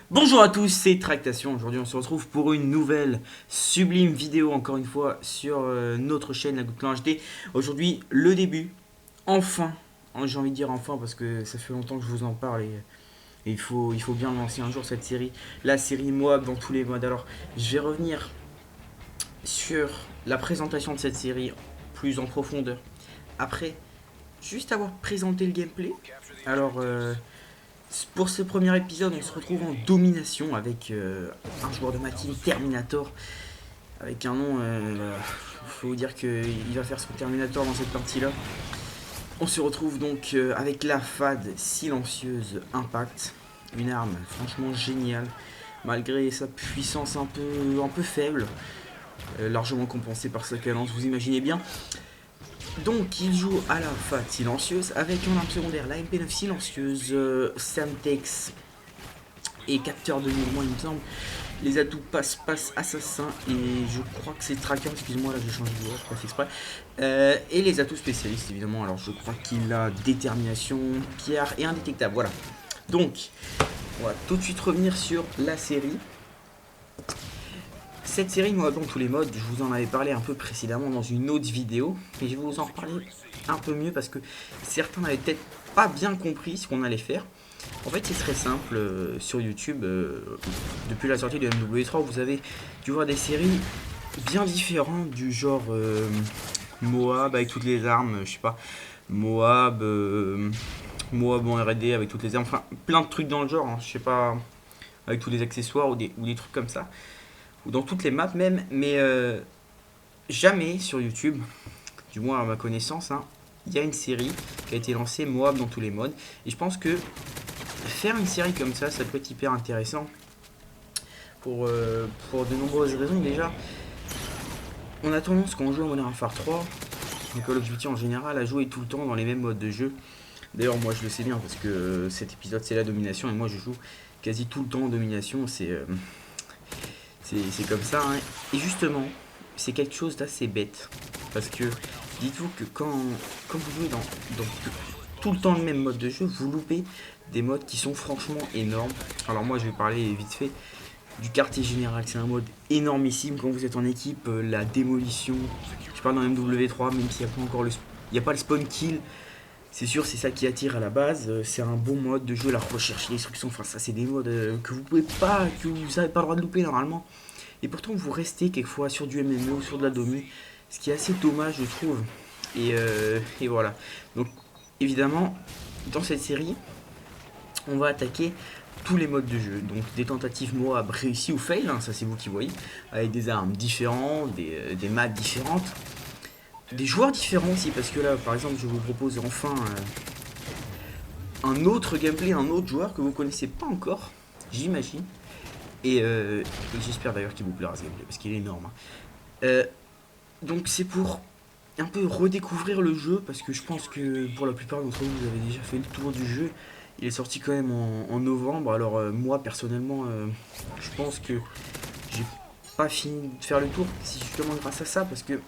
Bonjour à tous, c'est Tractation. Aujourd'hui, on se retrouve pour une nouvelle sublime vidéo, encore une fois, sur notre chaîne La Goutte Clan HD. Aujourd'hui, le début, enfin, j'ai envie de dire enfin, parce que ça fait longtemps que je vous en parle et il faut bien lancer un jour cette série. La série Moab dans tous les modes. Alors, je vais revenir sur la présentation de cette série plus en profondeur. Après, juste avoir présenté le gameplay. Alors, pour ce premier épisode, on se retrouve en domination avec un joueur de ma team, Terminator, avec un nom. Faut vous dire qu'il va faire son Terminator dans cette partie-là. On se retrouve donc avec la FAD silencieuse Impact, une arme franchement géniale, malgré sa puissance un peu faible, largement compensée par sa cadence, vous imaginez bien. Donc il joue à la FAD silencieuse avec en arme secondaire la MP9 silencieuse, Semtex et capteur de mouvement il me semble. Les atouts passe assassin et je crois que c'est tracker, excuse-moi là j'ai changé de voix, je pas fait exprès. Et les atouts spécialistes évidemment, alors je crois qu'il a détermination, pierre et indétectable, voilà. Donc on va tout de suite revenir sur la série. Cette série Moab dans tous les modes, je vous en avais parlé un peu précédemment dans une autre vidéo, et je vais vous en reparler un peu mieux parce que certains n'avaient peut-être pas bien compris ce qu'on allait faire. En fait, c'est très simple. Sur YouTube, depuis la sortie de MW3, vous avez dû voir des séries bien différentes du genre Moab avec toutes les armes, je sais pas, Moab, Moab en R&D avec toutes les armes, enfin plein de trucs dans le genre, hein, je sais pas, avec tous les accessoires ou des trucs comme ça, ou dans toutes les maps même, mais jamais sur YouTube, du moins à ma connaissance, hein, il y a une série qui a été lancée Moab dans tous les modes, et je pense que faire une série comme ça peut être hyper intéressant pour de nombreuses raisons. Déjà, on a tendance quand on joue à Modern Warfare 3, et Call of Duty en général, à jouer tout le temps dans les mêmes modes de jeu. D'ailleurs, moi je le sais bien parce que cet épisode c'est la domination et moi je joue quasi tout le temps en domination. C'est comme ça. Hein. Et justement, c'est quelque chose d'assez bête parce que dites-vous que quand vous jouez dans tout le temps le même mode de jeu, vous loupez des modes qui sont franchement énormes. Alors moi je vais parler vite fait du quartier général, c'est un mode énormissime quand vous êtes en équipe, la démolition, je parle dans MW3 même s'il n'y a pas encore il n'y a pas le spawn kill, c'est sûr c'est ça qui attire à la base, c'est un bon mode de jeu, la recherche, l'instruction, enfin ça c'est des modes que vous pouvez pas, que vous n'avez pas le droit de louper normalement, et pourtant vous restez quelquefois sur du MMO ou sur de la domi, ce qui est assez dommage je trouve, et voilà, donc évidemment dans cette série on va attaquer tous les modes de jeu. Donc des tentatives Moab réussies ou fail, hein, ça c'est vous qui voyez, avec des armes différentes, des maps différentes, des joueurs différents aussi, parce que là par exemple je vous propose enfin un autre gameplay, un autre joueur que vous connaissez pas encore, j'imagine. Et j'espère d'ailleurs qu'il vous plaira ce gameplay, parce qu'il est énorme. Hein. Donc c'est pour un peu redécouvrir le jeu, parce que je pense que pour la plupart d'entre vous, vous avez déjà fait le tour du jeu. Il est sorti quand même en novembre, alors moi personnellement, je pense que j'ai pas fini de faire le tour, c'est justement grâce à ça, parce que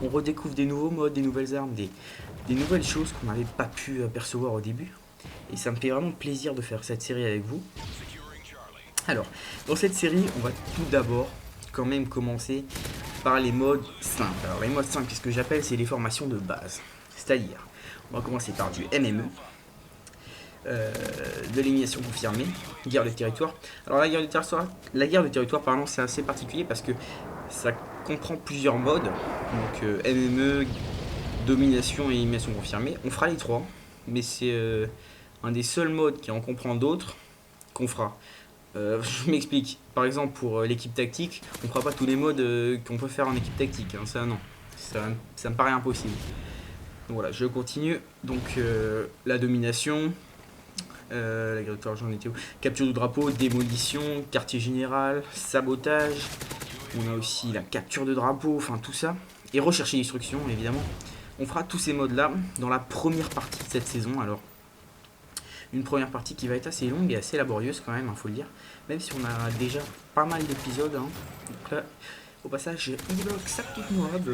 on redécouvre des nouveaux modes, des nouvelles armes, des nouvelles choses qu'on n'avait pas pu apercevoir au début. Et ça me fait vraiment plaisir de faire cette série avec vous. Alors, dans cette série, on va tout d'abord quand même commencer par les modes simples. Alors les modes simples, qu'est-ce que j'appelle, c'est les formations de base. C'est-à-dire, on va commencer par du MME, de l'élimination confirmée, guerre de territoire. Alors la guerre de territoire pardon, c'est assez particulier parce que ça comprend plusieurs modes. Donc MME, domination et élimination confirmée. On fera les trois, mais c'est un des seuls modes qui en comprend d'autres qu'on fera. Je m'explique. Par exemple, pour l'équipe tactique, on fera pas tous les modes qu'on peut faire en équipe tactique. Hein. Ça, non. Ça me paraît impossible. Donc voilà, je continue. Donc, la domination. La guerre de l'argent, on était où ? Capture du drapeau, démolition, quartier général, sabotage. On a aussi la capture de drapeau, enfin tout ça. Et rechercher l'instruction, évidemment. On fera tous ces modes-là dans la première partie de cette saison. Alors, une première partie qui va être assez longue et assez laborieuse quand même, il faut le dire. Même si on a déjà pas mal d'épisodes. Hein. Donc là, au passage, il débloque sa petite Moab,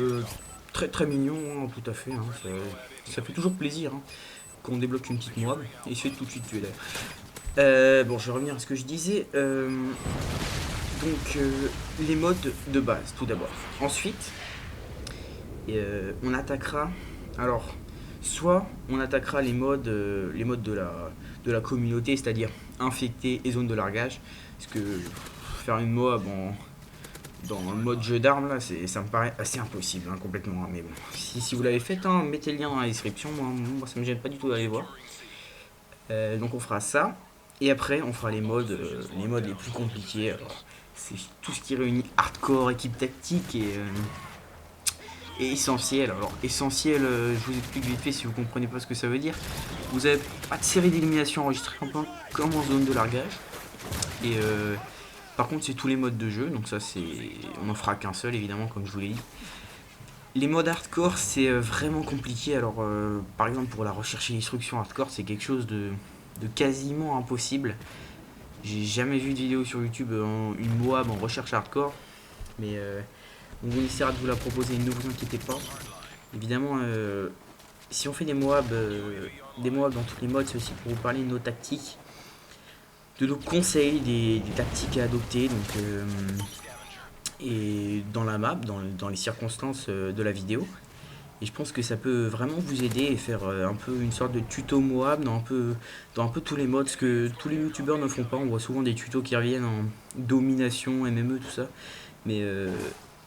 très très mignon, hein, tout à fait. Hein. Ça fait toujours plaisir hein, qu'on débloque une petite Moab. Et il se fait tout de suite tuer d'ailleurs. Bon, je vais revenir à ce que je disais. Les modes de base, tout d'abord. Ensuite, on attaquera. Alors, soit on attaquera les modes de la communauté, c'est-à-dire infecté et zone de largage. Parce que faire une MOAB dans le mode jeu d'armes, là, ça me paraît assez impossible, hein, complètement. Mais bon, si vous l'avez fait, hein, mettez le lien dans la description. Moi, ça me gêne pas du tout d'aller voir. Donc, on fera ça. Et après, on fera les modes les plus compliqués. Alors, c'est tout ce qui réunit hardcore, équipe tactique et essentiel. Alors, essentiel, je vous explique vite fait si vous comprenez pas ce que ça veut dire. Vous avez pas de série d'élimination enregistrée comme en zone de largage. Et par contre, c'est tous les modes de jeu. Donc, ça, on n'en fera qu'un seul, évidemment, comme je vous l'ai dit. Les modes hardcore, c'est vraiment compliqué. Alors, par exemple, pour la recherche et l'instruction hardcore, c'est quelque chose de quasiment impossible. J'ai jamais vu de vidéo sur YouTube une MOAB en recherche hardcore, mais on essaiera de vous la proposer, ne vous inquiétez pas. Évidemment, si on fait des MOAB dans tous les modes, c'est aussi pour vous parler de nos tactiques, de nos conseils, des tactiques à adopter, donc, et dans la map, dans les circonstances de la vidéo. Et je pense que ça peut vraiment vous aider et faire un peu une sorte de tuto MOAB dans un peu tous les modes, ce que tous les youtubeurs ne font pas. On voit souvent des tutos qui reviennent en domination, MME, tout ça. Mais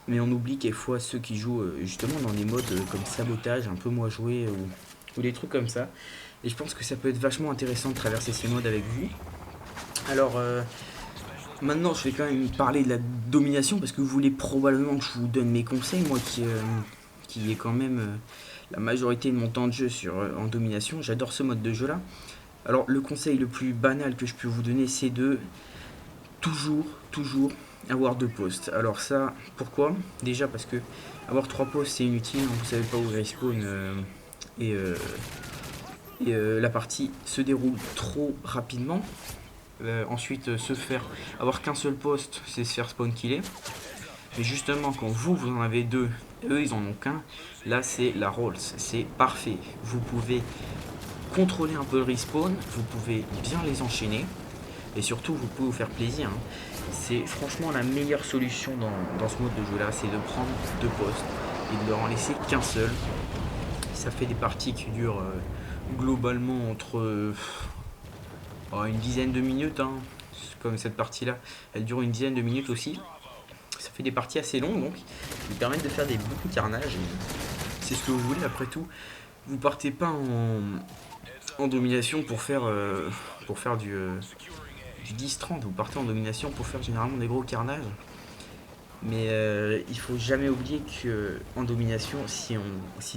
on oublie quelquefois ceux qui jouent justement dans des modes comme sabotage, un peu moins joué ou des trucs comme ça. Et je pense que ça peut être vachement intéressant de traverser ces modes avec vous. Alors maintenant je vais quand même parler de la domination parce que vous voulez probablement que je vous donne mes conseils, moi qui est quand même la majorité de mon temps de jeu en domination. J'adore ce mode de jeu là. Alors le conseil le plus banal que je peux vous donner, c'est de toujours avoir 2 postes. Alors ça, pourquoi? Déjà parce que avoir 3 postes c'est inutile, hein, vous savez pas où respawn la partie se déroule trop rapidement. Ensuite, avoir qu'un seul poste, c'est se faire spawn killer. Mais justement, quand vous en avez 2, eux ils en ont qu'un, là c'est la Rolls, c'est parfait. Vous pouvez contrôler un peu le respawn, vous pouvez bien les enchaîner, et surtout vous pouvez vous faire plaisir. Hein. C'est franchement la meilleure solution dans ce mode de jeu là, c'est de prendre 2 postes et de leur en laisser qu'un seul. Ça fait des parties qui durent globalement entre une dizaine de minutes, hein. Comme cette partie là, elle dure une dizaine de minutes aussi. Ça fait des parties assez longues donc qui permettent de faire beaucoup de carnage. C'est ce que vous voulez après tout. Vous partez pas en domination pour faire du 10-30. Vous partez en domination pour faire généralement des gros carnages. Mais il faut jamais oublier que en domination, si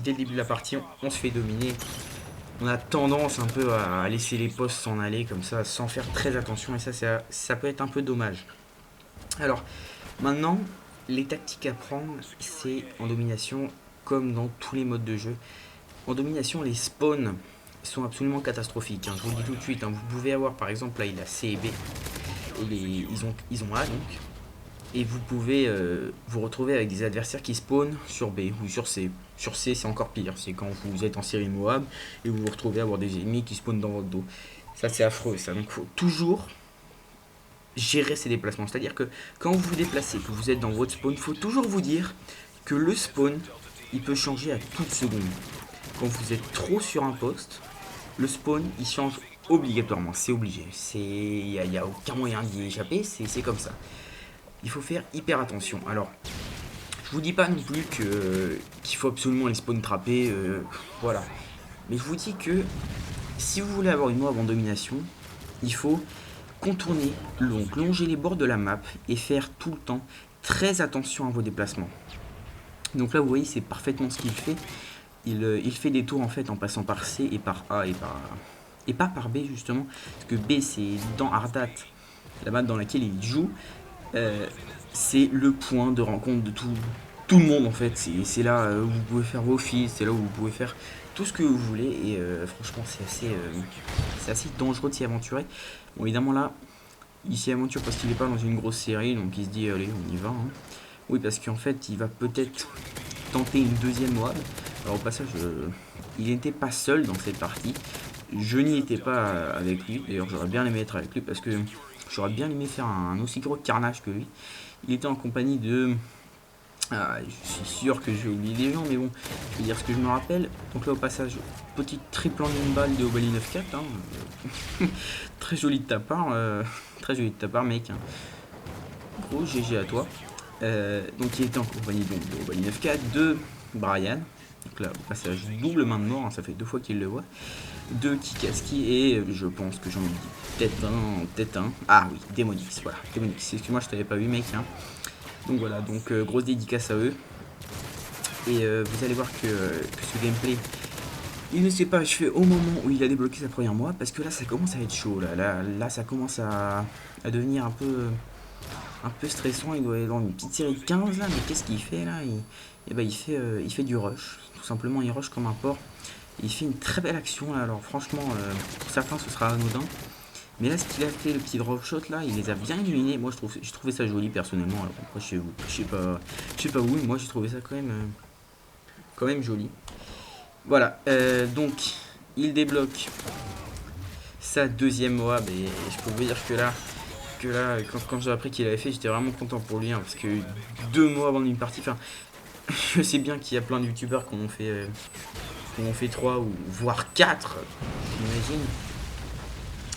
dès le début de la partie on se fait dominer, on a tendance un peu à laisser les postes s'en aller comme ça sans faire très attention et ça peut être un peu dommage. Alors maintenant, les tactiques à prendre, c'est en domination comme dans tous les modes de jeu. En domination, les spawns sont absolument catastrophiques, hein. Je vous le dis tout de suite, hein. Vous pouvez avoir par exemple là il a C et B et ils ont A donc. Et vous pouvez vous retrouver avec des adversaires qui spawnent sur B ou sur C. Sur C, c'est encore pire. C'est quand vous êtes en série MOAB et vous vous retrouvez à avoir des ennemis qui spawnent dans votre dos. Ça, c'est affreux. Ça. Donc, il faut toujours gérer ces déplacements. C'est-à-dire que quand vous vous déplacez, que vous êtes dans votre spawn, il faut toujours vous dire que le spawn, il peut changer à toute seconde. Quand vous êtes trop sur un poste, le spawn, il change obligatoirement. C'est obligé. Il n'y a aucun moyen d'y échapper. C'est comme ça. Il faut faire hyper attention. Alors, je vous dis pas non plus qu'il faut absolument les spawn trapper, voilà. Mais je vous dis que si vous voulez avoir une MOAB en domination, il faut contourner, longer les bords de la map et faire tout le temps très attention à vos déplacements. Donc là, vous voyez, c'est parfaitement ce qu'il fait. Il fait des tours en fait en passant par C et par A et pas par B justement, parce que B c'est dans Ardat, la map dans laquelle il joue. C'est le point de rencontre de tout le monde en fait. C'est là où vous pouvez faire vos feeds, c'est là où vous pouvez faire tout ce que vous voulez. Et franchement, c'est assez dangereux de s'y aventurer. Bon, évidemment, là, il s'y aventure parce qu'il n'est pas dans une grosse série, donc il se dit, allez, on y va. Hein. Oui, parce qu'en fait, il va peut-être tenter une deuxième MOAB. Alors, au passage, il n'était pas seul dans cette partie. Je n'y étais pas avec lui. D'ailleurs, j'aurais bien aimé être avec lui parce que j'aurais bien aimé faire un aussi gros carnage que lui. Il était en compagnie de... Ah, je suis sûr que j'ai oublié des gens, mais bon, je vais dire ce que je me rappelle. Donc là, au passage, petite triple en une balle de Obali 9-4. Hein. Très joli de ta part, très joli de ta part, mec. Hein. Gros GG à toi. Donc il était en compagnie donc, de Obali 9-4, de Brian. Donc là, au passage, double main de mort, hein, ça fait 2 fois qu'il le voit. De Kikaski et je pense que j'en ai dit peut-être un. Ah oui, Demonix, voilà. Demonix, excuse-moi, je t'avais pas vu, mec. Hein. Donc voilà, donc grosse dédicace à eux. Et vous allez voir que ce gameplay, il ne s'est pas achevé au moment où il a débloqué sa première mois, parce que là ça commence à être chaud. Là ça commence à devenir un peu stressant. Il doit être dans une petite série de 15 là, mais qu'est-ce qu'il fait là? Il fait du rush. Tout simplement, il rush comme un porc. Il fait une très belle action là. Alors franchement, pour certains ce sera anodin. Mais là, ce qu'il a fait, le petit drop shot là, il les a bien illuminés. Moi, je trouvais ça joli personnellement. Alors, après, chez vous, je sais pas où, mais moi, j'ai trouvé ça quand même joli. Voilà. Donc, il débloque sa deuxième MOAB et je peux vous dire que là, quand j'ai appris qu'il avait fait, j'étais vraiment content pour lui, hein, parce que 2 MOAB en une partie. Enfin, je sais bien qu'il y a plein de youtubeurs qui en ont fait 3 ou voire 4, j'imagine.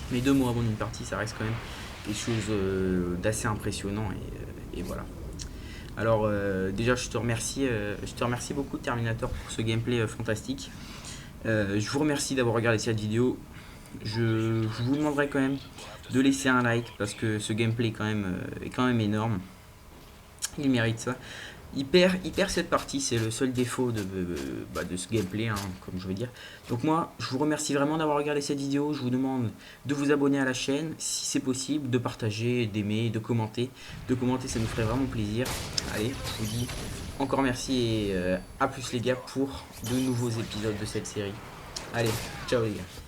Mais 2 mois avant une partie, ça reste quand même quelque chose d'assez impressionnant. Et voilà. Alors déjà, je te remercie beaucoup Terminator pour ce gameplay fantastique. Je vous remercie d'avoir regardé cette vidéo. Je vous demanderai quand même de laisser un like parce que ce gameplay est quand même énorme. Il mérite ça. Il perd cette partie, c'est le seul défaut de ce gameplay, hein, comme je veux dire. Donc moi, je vous remercie vraiment d'avoir regardé cette vidéo. Je vous demande de vous abonner à la chaîne, si c'est possible, de partager, d'aimer, de commenter. De commenter, ça nous ferait vraiment plaisir. Allez, je vous dis encore merci et à plus les gars pour de nouveaux épisodes de cette série. Allez, ciao les gars.